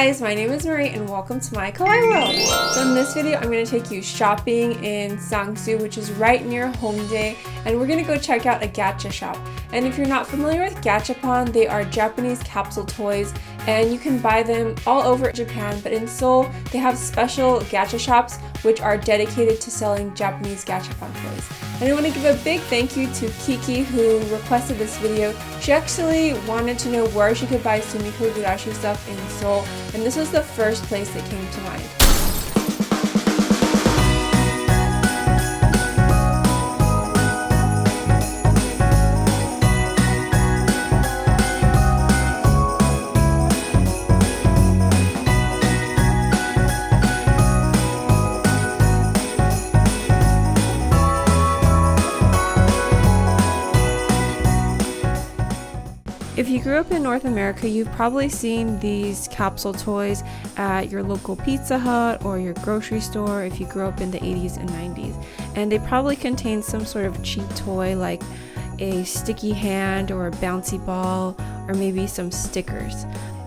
guys, my name is Marie and welcome to my Kawaii world. So in this video, I'm going to take you shopping in Sangsu, which is right near Hongdae, and we're going to go check out a gacha shop. And if you're not familiar with Gachapon, they are Japanese capsule toys and you can buy them all over Japan, but in Seoul, they have special gacha shops which are dedicated to selling Japanese Gachapon toys. And I want to give a big thank you to Kiki who requested this video. She actually wanted to know where she could buy Sumiko stuff in Seoul, and this was the first place that came to mind. If you grew up in North America, you've probably seen these capsule toys at your local Pizza Hut or your grocery store if you grew up in the 80s and 90s. And they probably contain some sort of cheap toy like a sticky hand or a bouncy ball or maybe some stickers.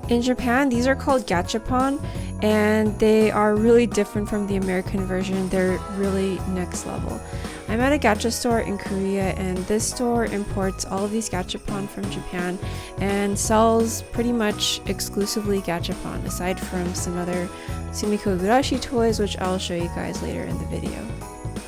In Japan, these are called gachapon and they are really different from the American version. They're really next level. I'm at a gacha store in Korea and this store imports all of these gachapon from Japan and sells pretty much exclusively gachapon aside from some other Sumiko toys which I'll show you guys later in the video.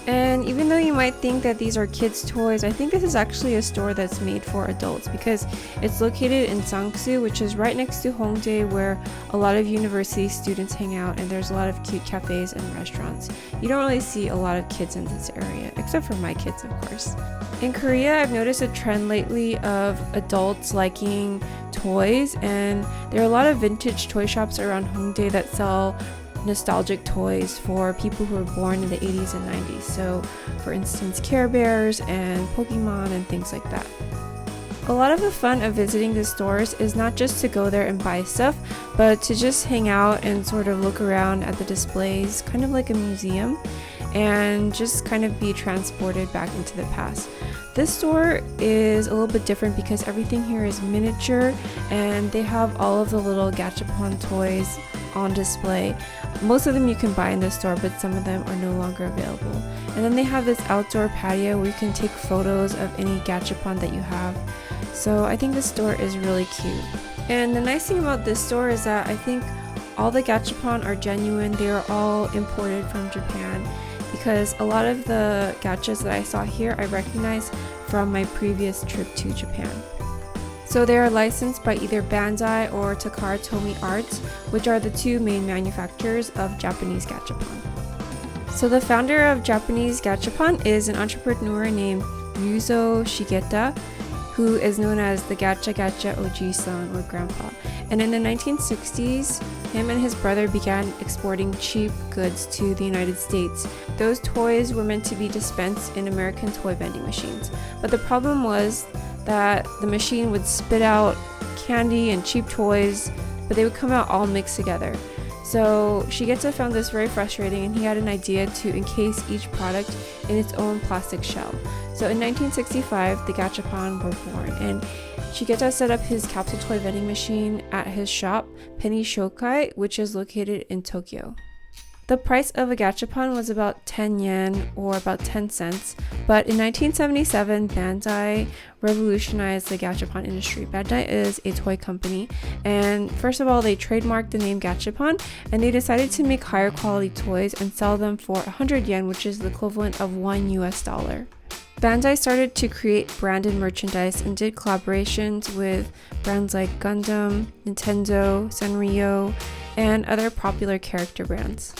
And even though you might think that these are kids' toys, I think this is actually a store that's made for adults because it's located in Sangsu, which is right next to Hongdae where a lot of university students hang out and there's a lot of cute cafes and restaurants. You don't really see a lot of kids in this area, except for my kids of course. In Korea, I've noticed a trend lately of adults liking toys, and there are a lot of vintage toy shops around Hongdae that sell nostalgic toys for people who were born in the 80s and 90s. So for instance, Care Bears and Pokemon and things like that. A lot of the fun of visiting the stores is not just to go there and buy stuff, but to just hang out and sort of look around at the displays, kind of like a museum, and just kind of be transported back into the past. This store is a little bit different because everything here is miniature and they have all of the little gachapon toys on display. Most of them you can buy in the store, but some of them are no longer available. And then they have this outdoor patio where you can take photos of any gachapon that you have. So I think this store is really cute. And the nice thing about this store is that I think all the gachapon are genuine. They are all imported from Japan because a lot of the gachas that I saw here I recognize from my previous trip to Japan. So they are licensed by either Bandai or Takara Tomy Arts, which are the two main manufacturers of Japanese Gachapon. So the founder of Japanese Gachapon is an entrepreneur named Ryuzo Shigeta, who is known as the Gacha Oji-san or Grandpa. And in the 1960s, him and his brother began exporting cheap goods to the United States. Those toys were meant to be dispensed in American toy vending machines. But the problem was that the machine would spit out candy and cheap toys, but they would come out all mixed together. So Shigeta found this very frustrating and he had an idea to encase each product in its own plastic shell. So in 1965, the Gachapon were born, and Shigeta set up his capsule toy vending machine at his shop, Penny Shokai, which is located in Tokyo. The price of a gachapon was about 10 yen or about 10 cents, but in 1977, Bandai revolutionized the gachapon industry. Bandai is a toy company, and first of all, they trademarked the name gachapon, and they decided to make higher quality toys and sell them for 100 yen, which is the equivalent of $1 US. Bandai started to create branded merchandise and did collaborations with brands like Gundam, Nintendo, Sanrio, and other popular character brands.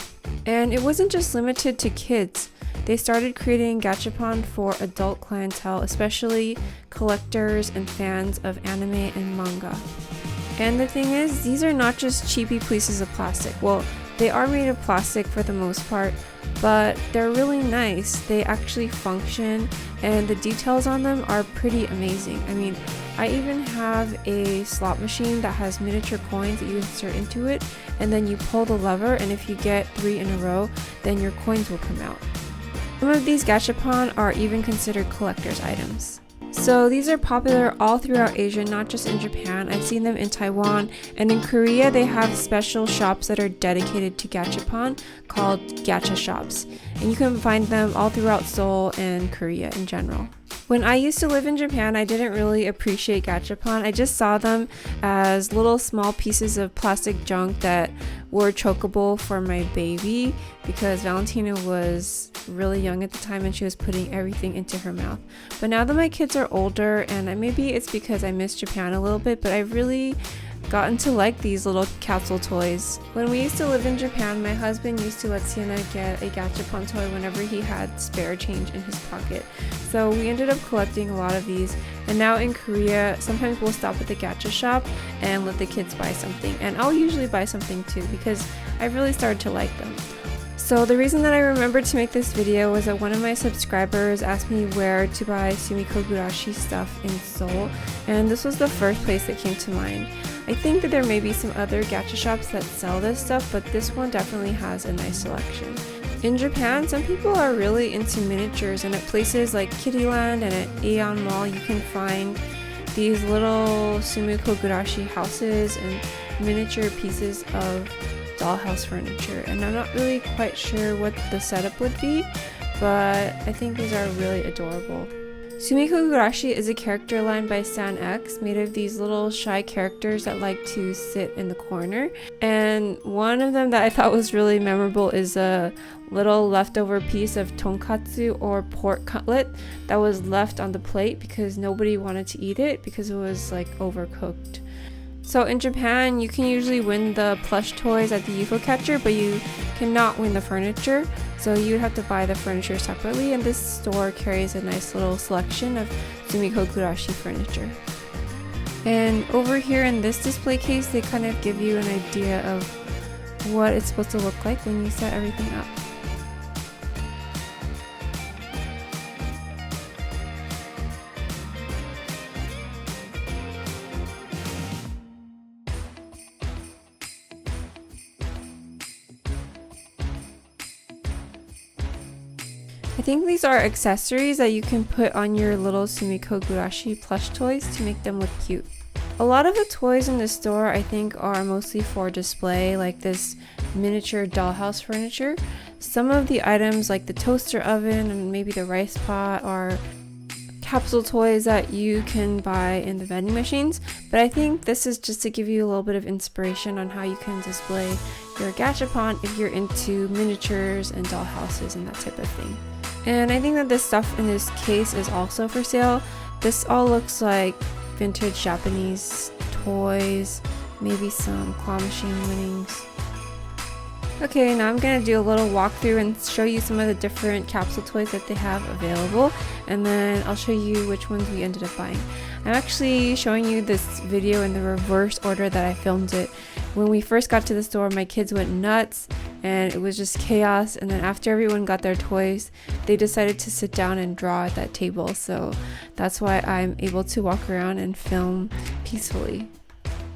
And it wasn't just limited to kids. They started creating gachapon for adult clientele, especially collectors and fans of anime and manga. And the thing is, these are not just cheapy pieces of plastic. Well, they are made of plastic for the most part, but they're really nice. They actually function and the details on them are pretty amazing. I mean, I even have a slot machine that has miniature coins that you insert into it, and then you pull the lever, and if you get 3 in a row, then your coins will come out. Some of these gachapon are even considered collector's items. So these are popular all throughout Asia, not just in Japan. I've seen them in Taiwan, and in Korea they have special shops that are dedicated to gachapon called gacha shops. And you can find them all throughout Seoul and Korea in general. When I used to live in Japan, I didn't really appreciate gachapon. I just saw them as little small pieces of plastic junk that were chokeable for my baby because Valentina was really young at the time and she was putting everything into her mouth. But now that my kids are older, and maybe it's because I miss Japan a little bit, but I've really gotten to like these little capsule toys. When we used to live in Japan, my husband used to let Sienna get a gachapon toy whenever he had spare change in his pocket. So we ended up collecting a lot of these, and now in Korea, sometimes we'll stop at the gacha shop and let the kids buy something, and I'll usually buy something too because I've really started to like them. So the reason that I remembered to make this video was that one of my subscribers asked me where to buy Sumiko Gurashi stuff in Seoul, and this was the first place that came to mind. I think that there may be some other gacha shops that sell this stuff, but this one definitely has a nice selection. In Japan, some people are really into miniatures, and at places like Kittyland and at Aeon Mall, you can find these little Sumiko Gurashi houses and miniature pieces of dollhouse furniture. And I'm not really quite sure what the setup would be, but I think these are really adorable. Sumiko Gurashi is a character line by San X, made of these little shy characters that like to sit in the corner. And one of them that I thought was really memorable is a little leftover piece of tonkatsu or pork cutlet that was left on the plate because nobody wanted to eat it because it was like overcooked. So in Japan, you can usually win the plush toys at the UFO catcher, but you cannot win the furniture. So you would have to buy the furniture separately, and this store carries a nice little selection of Sumiko Gurashi furniture. And over here in this display case, they kind of give you an idea of what it's supposed to look like when you set everything up. I think these are accessories that you can put on your little Sumiko Gurashi plush toys to make them look cute. A lot of the toys in the store I think are mostly for display, like this miniature dollhouse furniture. Some of the items like the toaster oven and maybe the rice pot are capsule toys that you can buy in the vending machines, but I think this is just to give you a little bit of inspiration on how you can display your gachapon if you're into miniatures and dollhouses and that type of thing. And I think that this stuff in this case is also for sale. This all looks like vintage Japanese toys, maybe some claw machine winnings. Okay, now I'm going to do a little walkthrough and show you some of the different capsule toys that they have available, and then I'll show you which ones we ended up buying. I'm actually showing you this video in the reverse order that I filmed it. When we first got to the store, my kids went nuts and it was just chaos, and then after everyone got their toys, they decided to sit down and draw at that table, so that's why I'm able to walk around and film peacefully.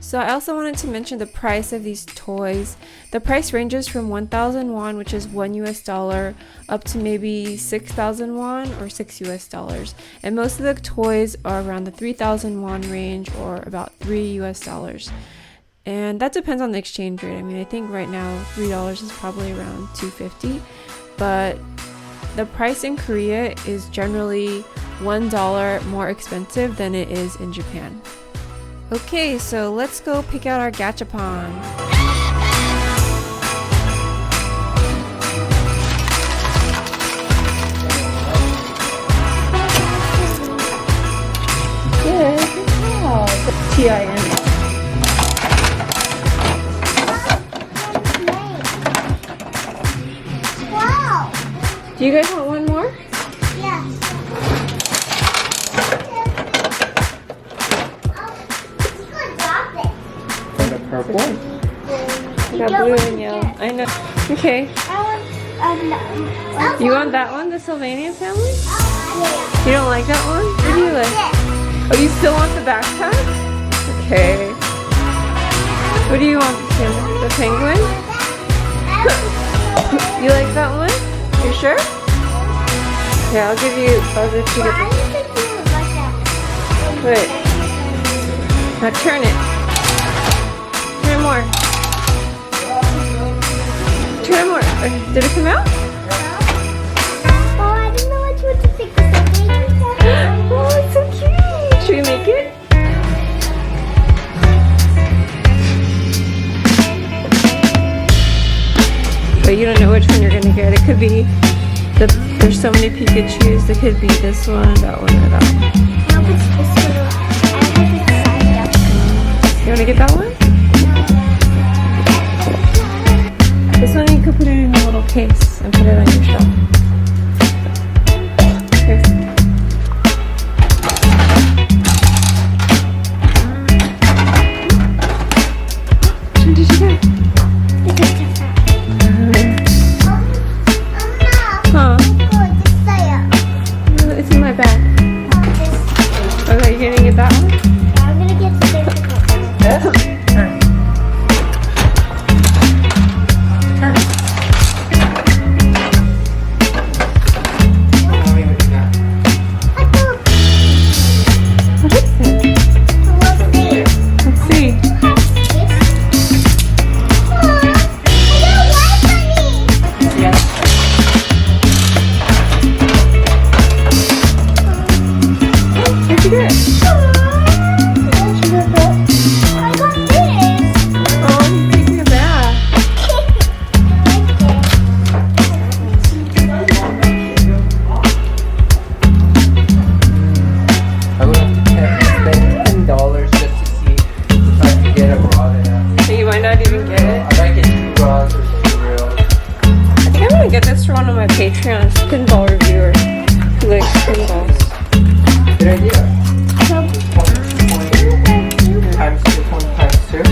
So I also wanted to mention the price of these toys. The price ranges from 1,000 won, which is $1, up to maybe 6,000 won or $6. And most of the toys are around the 3,000 won range, or about $3. And that depends on the exchange rate. I mean, I think right now $3 is probably around 250, but the price in Korea is generally $1 more expensive than it is in Japan. Okay, so let's go pick out our gachapon. Good job. T-I-N. Wow. Do you guys want one more? Yes. Purple? I got blue and yellow. I know. Okay. You want that one, the Sylvanian family? You don't like that one? What do you like? Oh, you still want the backpack? Okay. What do you want, the penguin? You like that one? You sure? Okay, I'll let you get the... Wait. Now turn it. Turn more. Turn more. Did it come out? Oh, I didn't know which one to pick. Oh, it's so cute. Should we make it? But you don't know which one you're gonna get. It could be there's so many Pikachus. It could be this one, that one, or that one. I hope it's this one. I hope it's signed up. You wanna get that one? This one you could put it in a little case and put it on your shelf. Here. Which one did you get? Huh? It's in my bag. Okay, you're gonna get that one? I'm gonna get the big one. What is it? Let's see. Yes. What'd you get? Oh, he's taking a bath. I would have to spend $10 just to see if I could get a raw there. So you might not even get it. I might get 2 raws or 2 reels. I think I'm gonna get this for one of my Patreons, pinball reviewers who likes pinballs. Good idea. 20 times 2, 20 times 2.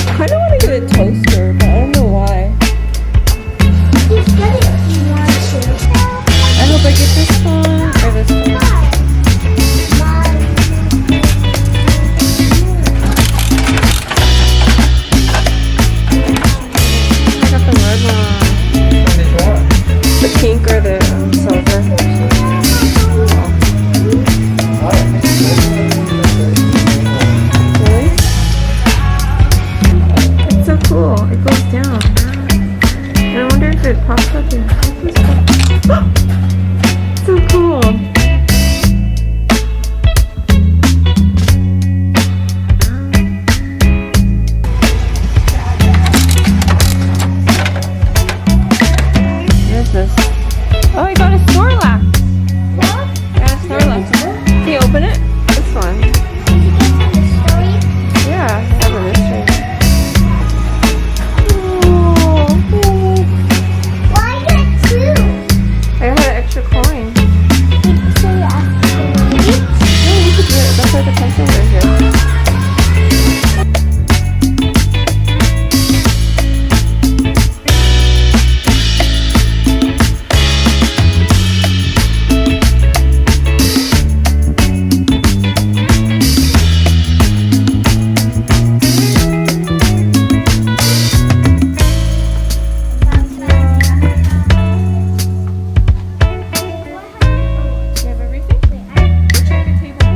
I kind of want to get a toaster, but I don't know why. I hope I get this one or this one. I got the red one. Which one? The pink or the silver. Really? It's so cool. It goes down. And I wonder if it pops up in. So cool. What is this? Oh, I got a Snorlax. I got a Snorlax. Can you open it? This one. Yeah, I have a mystery. I got an extra coin. That's why the pencils are here. You have everything? Check the table.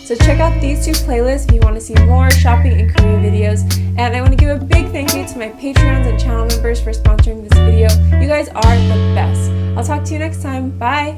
So check out these 2 playlists if you want to see more shopping and Korea videos. And I want to give a big thank you to my Patreons and channel members for sponsoring this video. You guys are the best. I'll talk to you next time. Bye!